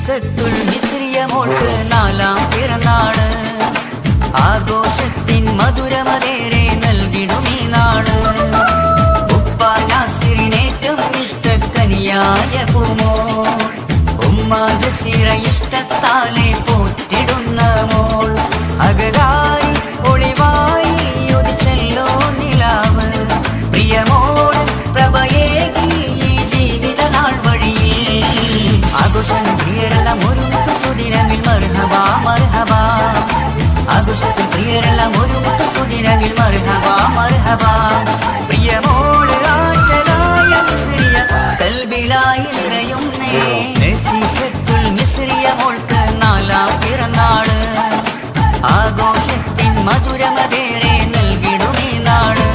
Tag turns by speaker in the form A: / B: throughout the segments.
A: നഫീസത്തുൽ മിസ്രിയ മോൾക്ക് നാലാം പിറന്നാള്. ആഘോഷത്തിൻ മധുരമതേറെ നൽകിടും ഈ നാള്. ഉപ്പ നാസിറിനേറ്റവും ഇഷ്ടക്കനിയായ പൂമോ, ഉമ്മ ജസീറ ഇഷ്ടത്താലെ പോറ്റിടുന്ന മോൾ. അകതായി ഒളിവായി ഒതിച്ചല്ലോ നിലാവ്, പ്രിയമോട് പ്രഭയേകി ഈ ജീവിത നാൾ വഴിയിൽ. ആഘോഷം പ്രിയരെല്ലാം ഒരുമിക്കും സുദിനമിൽ മർഹബാ മർഹബാ. ആഘോഷത്തിൽ പ്രിയരെല്ലാം ഒരുമിക്കും സുദിനമിൽ മർഹബാ മർഹബാ. പ്രിയമോള് ആറ്റലായ മിസ്രിയ കൽബിലായി നിറയുന്നേ. നഫീസത്തുൽ മിസ്രിയ മോൾക്ക് നാലാം പിറന്നാള്. ആഘോഷത്തിൻ മധുരമതേറെ നൽകിടും ഈ നാള്.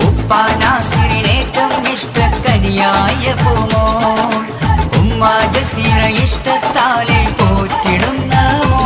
A: ഉപ്പ നാസിറിനേറ്റവും ഇഷ്ടക്കനിയായ പൂമോ, ഉമ്മ ജസീറ ഇഷ്ടത്താലെ പോറ്റിടുന്ന മോ.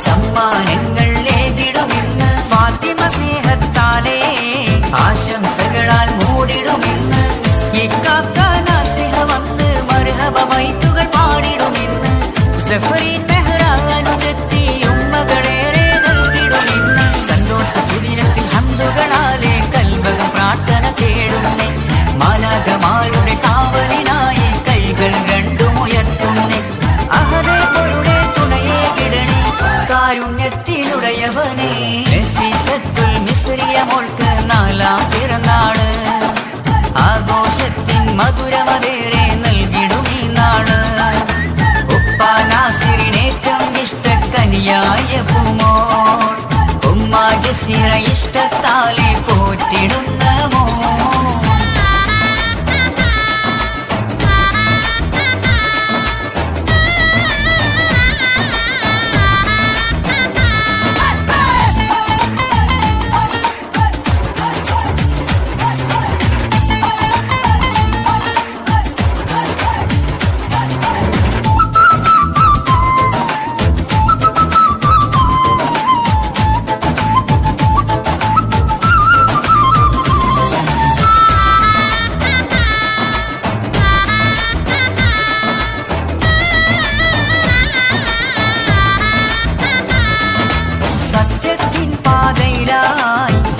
A: സമ്മാനങ്ങൾ ഏകിടുമെന്ന് ഫാത്തിമ സ്നേഹത്താലേ ആശംസകളാൽ മൂടിടുമെന്ന്. ഇക്കാക്ക നാസിഹ വന്ന് മർഹബ മൈത്തുകൾ പാടിടുമെന്ന്. സഫരീൻ മെഹ്റാനുജത്തി ഉമ്മകളേറെ നൽകിടുമെന്ന്. സന്തോഷ സുദിനത്തിൽ ഹംദുകളാലെ കൽബകം പ്രാർത്ഥന തേടുന്നേ. മാലാഖമാരുടെ കാവലിനായി കൈകൾ രണ്ടുമുയർത്തുന്നേ. അഹദയുടെ തുണയെ കിടണേ കാരുണ്യത്തിലുടയവനേ. നഫീസത്തുൽ മിസ്രിയ മോൾക്ക് നാലാം പിറന്നാള്. ആഘോഷത്തിൻ മധുരമതേറെ നൽകിടും ഈ നാള്. ഉപ്പ നാസിറിനേറ്റവും ഇഷ്ടക്കനിയായ പൂമോൾ, ഉമ്മ ജസീറ ഇഷ്ടത്താലെ പോറ്റിടുന്ന മോ.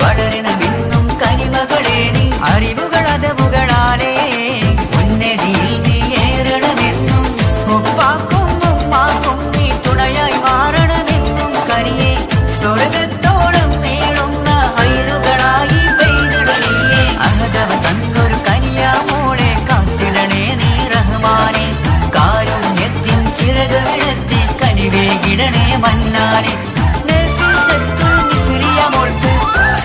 A: വളരണമെന്നും കനിമകളെ നീ അറിവുകൾ അതവുകളാലേ ഉന്നതിയിൽ നീ ഏറണമെന്നും. ഉപ്പാക്കും ഉമ്മാക്കും നീ തുണയായി മാറണമെന്നും കനിയെ സ്വർഗത്തോളം നീളുന്ന ഹൈറുകളായി പെയ്തിടണിയേ. അഹദവ തന്നൊരു കനിയാമോളെ കാത്തിടണേ നീ റഹ്മാനെ. കാരുണ്യത്തിൻ ചിറകുവിടത്തി കനിവേകിടണേ മന്നാനെ.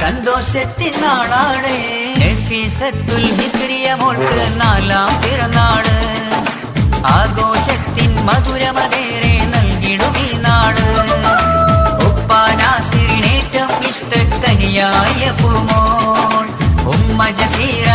A: സന്തോഷത്തിൻ നാളാണ് നഫീസത്തുൽ മിസ്രിയ മോൾക്ക് നാലാം പിറന്നാള്. ആഘോഷത്തിൻ മധുരമതേറെ നൽകിടും ഈ നാള്. ഉപ്പ നാസിറിനേറ്റവും ഇഷ്ടക്കനിയായ പൂമോൾ, ഉമ്മ ജസീറ